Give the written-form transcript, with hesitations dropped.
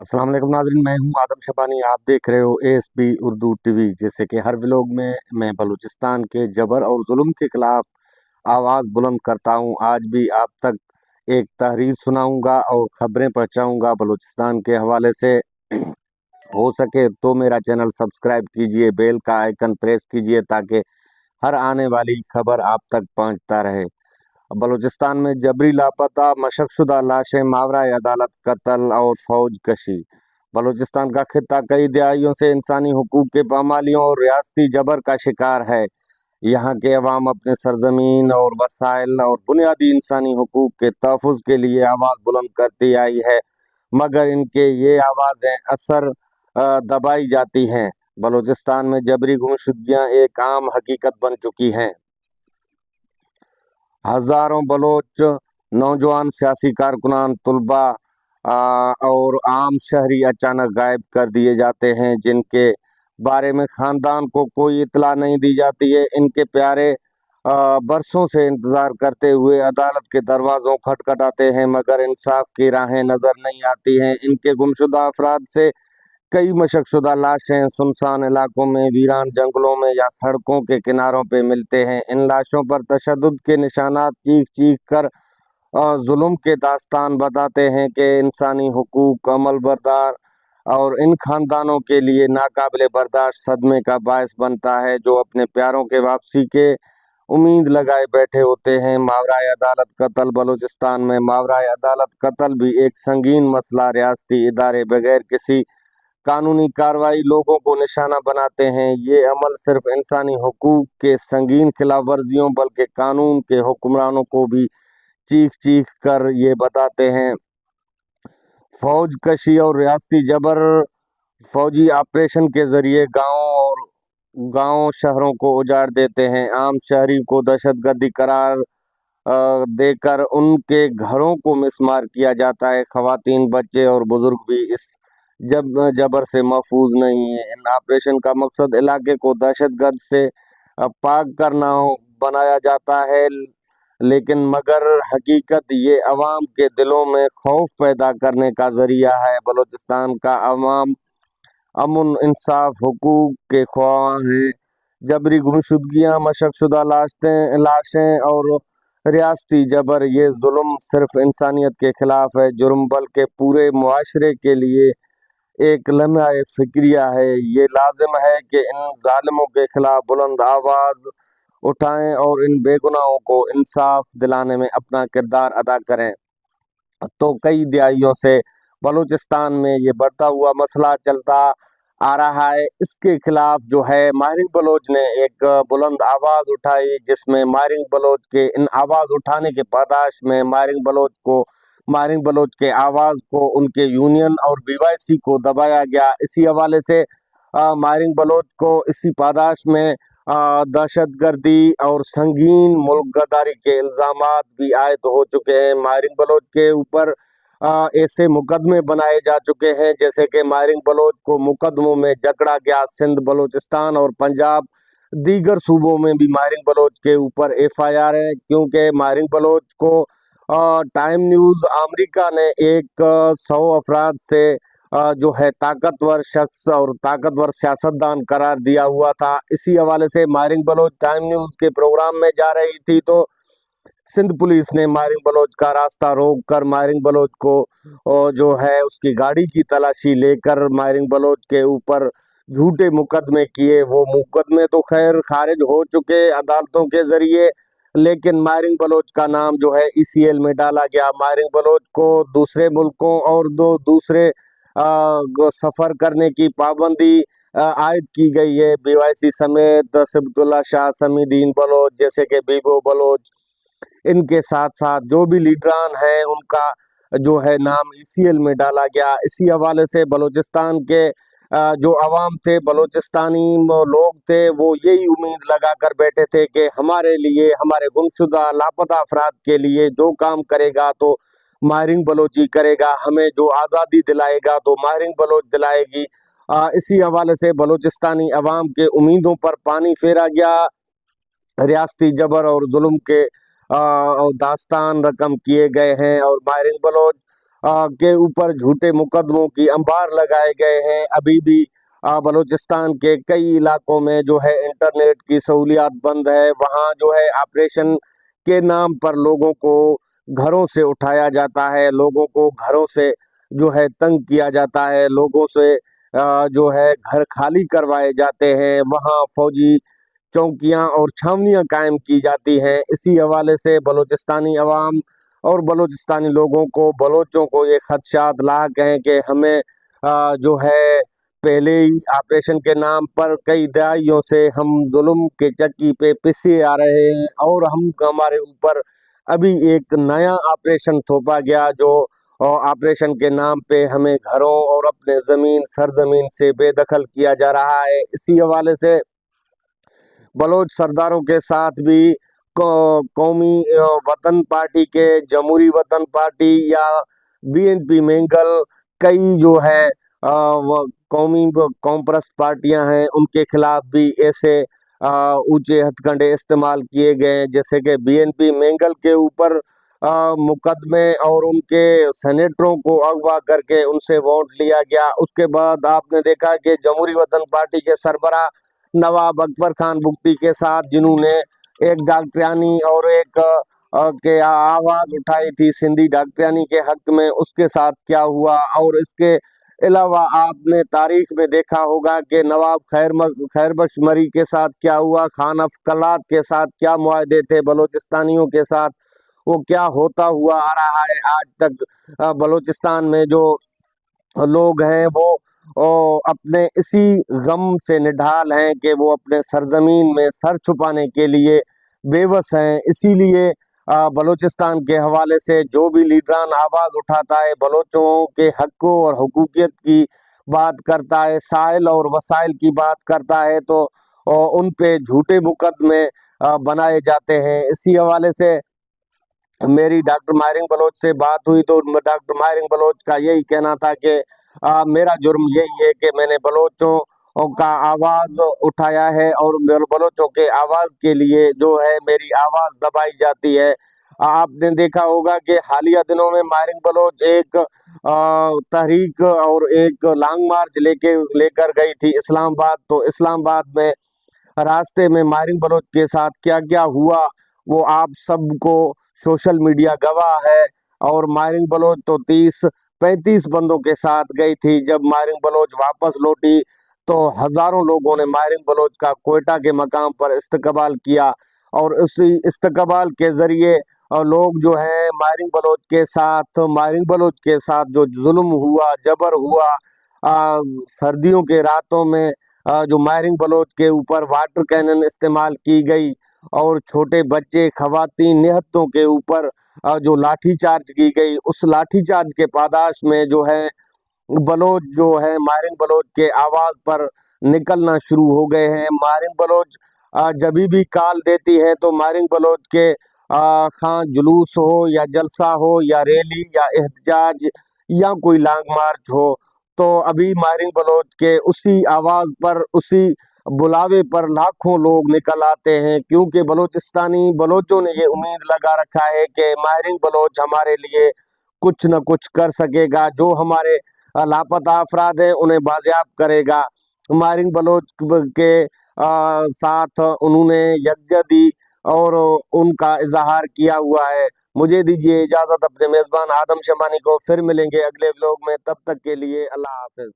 अस्सलाम वालेकुम नाज़रीन, मैं हूं आदम शबानी। आप देख रहे हो एएसपी उर्दू टीवी। जैसे कि हर व्लॉग में मैं बलूचिस्तान के जबर और जुल्म के खिलाफ आवाज़ बुलंद करता हूं। आज भी आप तक एक तहरीर सुनाऊंगा और खबरें पहुंचाऊंगा बलूचिस्तान के हवाले से। हो सके तो मेरा चैनल सब्सक्राइब कीजिए, बेल का आइकन प्रेस कीजिए ताकि हर आने वाली खबर आप तक पहुंचता रहे। बलूचिस्तान में जबरी लापता मशकशुदा लाशें, मावरा अदालत कत्ल और फौज कशी। बलूचिस्तान का खित्ता कई दहाइयों से इंसानी हुकूक के पामालियों और रियासती जबर का शिकार है। यहाँ के अवाम अपने सरजमीन और वसाइल और बुनियादी इंसानी हुकूक के तहफ़्फ़ुज़ के लिए आवाज़ बुलंद करती आई है, मगर इनके ये आवाज़ें असर दबाई जाती हैं। बलूचिस्तान में जबरी गुमशुदगियाँ एक आम हकीकत बन चुकी हैं। हजारों बलोच नौजवान, सियासी कारकुनान, तुलबा और आम शहरी अचानक गायब कर दिए जाते हैं, जिनके बारे में खानदान को कोई इत्तला नहीं दी जाती है। इनके प्यारे बरसों से इंतजार करते हुए अदालत के दरवाजों खटखटाते हैं, मगर इंसाफ की राहें नजर नहीं आती हैं। इनके गुमशुदा अफराद से कई मशकशुदा लाशें सुनसान इलाकों में, वीरान जंगलों में या सड़कों के किनारों पे मिलते हैं। इन लाशों पर तशद्दुद के निशानात चीख चीख कर जुल्म के दास्तान बताते हैं कि इंसानी हुकूक अमल बरदार और इन खानदानों के लिए नाकाबिले बर्दाश्त सदमे का बायस बनता है, जो अपने प्यारों के वापसी के उम्मीद लगाए बैठे होते हैं। मावराए अदालत कत्ल। बलूचिस्तान में मावराए अदालत कत्ल भी एक संगीन मसला। रियासती इदारे बगैर किसी कानूनी कार्रवाई लोगों को निशाना बनाते हैं। ये अमल सिर्फ इंसानी हुकूक के संगीन खिलाफ वर्जियों बल्कि कानून के हुक्मरानों को भी चीख चीख कर ये बताते हैं। फौज कशी और रियासती जबर। फौजी ऑपरेशन के जरिए गांव शहरों को उजाड़ देते हैं। आम शहरी को दहशतगर्दी करार देकर उनके घरों को मिस्मार किया जाता है। खवातीन, बच्चे और बुजुर्ग भी इस जबर से महफूज नहीं है। इन ऑपरेशन का मकसद इलाके को दहशतगर्द से पाक करना बनाया जाता है, लेकिन मगर हकीकत ये अवाम के दिलों में खौफ पैदा करने का जरिया है। बलूचिस्तान का अवाम अमन, इंसाफ, हुकूक के ख्वाह हैं। जबरी गुमशुदगियाँ, मशकशुदा लाशें और रियासती जबर, ये जुल्म सिर्फ इंसानियत के खिलाफ है जुर्म, बल्कि पूरे मुआशरे के लिए एक लम्हा फिक्रिया है। ये लाजिम है कि इन जालिमों के खिलाफ बुलंद आवाज़ उठाएं और इन बेगुनाहों को इंसाफ दिलाने में अपना किरदार अदा करें। तो कई दहाइयों से बलूचिस्तान में ये बढ़ता हुआ मसला चलता आ रहा है। इसके खिलाफ जो है माहिर बलोच ने एक बुलंद आवाज़ उठाई, जिसमें माहिर बलोच के इन आवाज़ उठाने के पादाश में माहिर बलोच के आवाज़ को उनके यूनियन और बीवाईसी को दबाया गया। इसी हवाले से माहिर बलोच को इसी पादाश में दहशतगर्दी और संगीन मुल्क गद्दारी के इल्ज़ामात भी आयद हो चुके हैं। माहिर बलोच के ऊपर ऐसे मुकदमे बनाए जा चुके हैं, जैसे कि माहिर बलोच को मुकदमों में जकड़ा गया। सिंध, बलूचिस्तान और पंजाब, दीगर सूबों में भी माहिर बलोच के ऊपर FIR है, क्योंकि माहिर बलोच को टाइम न्यूज़ अमेरिका ने एक 100 अफराद से जो है ताकतवर शख्स और ताकतवर सियासतदान करार दिया हुआ था। इसी हवाले से माहिर बलोच टाइम न्यूज़ के प्रोग्राम में जा रही थी, तो सिंध पुलिस ने माहिर बलोच का रास्ता रोक कर माहिर बलोच को जो है उसकी गाड़ी की तलाशी लेकर माहिर बलोच के ऊपर झूठे मुकदमे किए। वो मुकदमे तो खैर खारिज हो चुके अदालतों के जरिए, लेकिन माहिर बलोच का नाम जो है ECL में डाला गया। माहिर बलोच को दूसरे मुल्कों और दूसरे सफ़र करने की पाबंदी आयद की गई है। BYC समेत सिबतुल्ला शाह, समीदीन बलोच, जैसे कि बीबो बलोच, इनके साथ साथ जो भी लीडरान हैं उनका जो है नाम ECL में डाला गया। इसी हवाले से बलूचिस्तान के जो अवाम थे, बलूचिस्तानी लोग थे, वो यही उम्मीद लगा कर बैठे थे कि हमारे लिए, हमारे गुमशुदा लापता अफराद के लिए जो काम करेगा तो माहिर बलोची करेगा, हमें जो आज़ादी दिलाएगा तो माहिर बलोच दिलाएगी। इसी हवाले से बलूचिस्तानी अवाम के उम्मीदों पर पानी फेरा गया। रियासती जबर और जुल्म के दास्तान रकम किए गए हैं और माहिर बलोच के ऊपर झूठे मुकदमों की अंबार लगाए गए हैं। अभी भी बलूचिस्तान के कई इलाकों में जो है इंटरनेट की सहूलियात बंद है। वहाँ जो है ऑपरेशन के नाम पर लोगों को घरों से उठाया जाता है, लोगों को घरों से जो है तंग किया जाता है, लोगों से जो है घर खाली करवाए जाते हैं। वहाँ फौजी चौकियां और छावनियां कायम की जाती हैं। इसी हवाले से बलूचिस्तानी अवाम और बलूचिस्तानी लोगों को, बलोचों को ये खदशात लाक हैं कि हमें जो है पहले ही ऑपरेशन के नाम पर कई दहाइयों से हम जुल्म के चक्की पे पिसे आ रहे हैं, और हमारे ऊपर अभी एक नया ऑपरेशन थोपा गया जो ऑपरेशन के नाम पे हमें घरों और अपने ज़मीन सरजमीन से बेदखल किया जा रहा है। इसी हवाले से बलोच सरदारों के साथ भी कौमी वतन पार्टी के, जमहूरी वतन पार्टी या बीएनपी मेंगल, कई जो है कौमी कॉम्प्रस पार्टियां हैं, उनके खिलाफ भी ऐसे ऊंचे हथकंडे इस्तेमाल किए गए हैं। जैसे कि बीएनपी मेंगल के ऊपर मुकदमे और उनके सेनेटरों को अगवा करके उनसे वोट लिया गया। उसके बाद आपने देखा कि जमहूरी वतन पार्टी के सरबराह नवाब अकबर खान बुगटी के साथ, जिन्होंने एक डॉक्टरानी और एक के आवाज उठाई थी सिंधी डॉक्टरानी के हक में, उसके साथ क्या हुआ। और इसके अलावा आपने तारीख में देखा होगा कि नवाब खैरबख्श मरी के साथ क्या हुआ, खान अफकलात के साथ क्या मुआहदे थे बलूचिस्तानियों के साथ, वो क्या होता हुआ आ रहा है आज तक। बलूचिस्तान में जो लोग हैं वो अपने इसी गम से निढाल हैं कि वो अपने सरजमीन में सर छुपाने के लिए बेबस हैं। इसीलिए बलूचिस्तान के हवाले से जो भी लीडरान आवाज़ उठाता है, बलोचों के हकों और हुकूकियत की बात करता है, साइल और वसाइल की बात करता है, तो उन पे झूठे मुकदमे बनाए जाते हैं। इसी हवाले से मेरी डॉक्टर माहिरिंग बलोच से बात हुई तो डॉक्टर माहिरिंग बलोच का यही कहना था कि मेरा जुर्म यही है कि मैंने बलोचों का आवाज़ उठाया है, और बलोचों के आवाज़ के लिए जो है मेरी आवाज़ दबाई जाती है। आपने देखा होगा कि हालिया दिनों में माहिरिंग बलोच एक तहरीक और एक लॉन्ग मार्च लेकर गई थी इस्लामाबाद। तो इस्लामाबाद में रास्ते में माहिरिंग बलोच के साथ क्या क्या हुआ वो आप सबको सोशल मीडिया गवाह है। और माहिरिंग बलोच तो 30-35 बंदों के साथ गई थी। जब माहिरिंग बलोच वापस लौटी तो हजारों लोगों ने माहिरिंग बलोच का क्वेटा के मकाम पर इस्तकबाल किया, और उसी इस्तकबाल के जरिए लोग जो है माहिरिंग बलोच के साथ जो जुल्म हुआ, जबर हुआ, सर्दियों के रातों में जो माहिरिंग बलोच के ऊपर वाटर कैनन इस्तेमाल की गई, और छोटे बच्चे, खवातीन, निहत्तों के ऊपर जो लाठी चार्ज की गई, उस लाठी चार्ज के पादाश में जो है बलोच जो है माहिरिंग बलोच के आवाज़ पर निकलना शुरू हो गए हैं। माहिरिंग बलोच जब भी काल देती है तो माहिरिंग बलोच के खां जुलूस हो या जलसा हो या रैली या एहतजाज या कोई लॉन्ग मार्च हो, तो अभी माहिरिंग बलोच के उसी आवाज़ पर, उसी बुलावे पर लाखों लोग निकल आते हैं, क्योंकि बलोचों ने ये उम्मीद लगा रखा है कि माहिरिंग बलोच हमारे लिए कुछ न कुछ कर सकेगा, जो हमारे लापता अफराद हैं उन्हें बाजियाब करेगा। माहिरिंग बलोच के साथ उन्होंने यकजहती और उनका इजहार किया हुआ है। मुझे दीजिए इजाज़त, अपने मेज़बान आदम शमानी को फिर मिलेंगे अगले व्लॉग में, तब तक के लिए अल्लाह हाफिज़।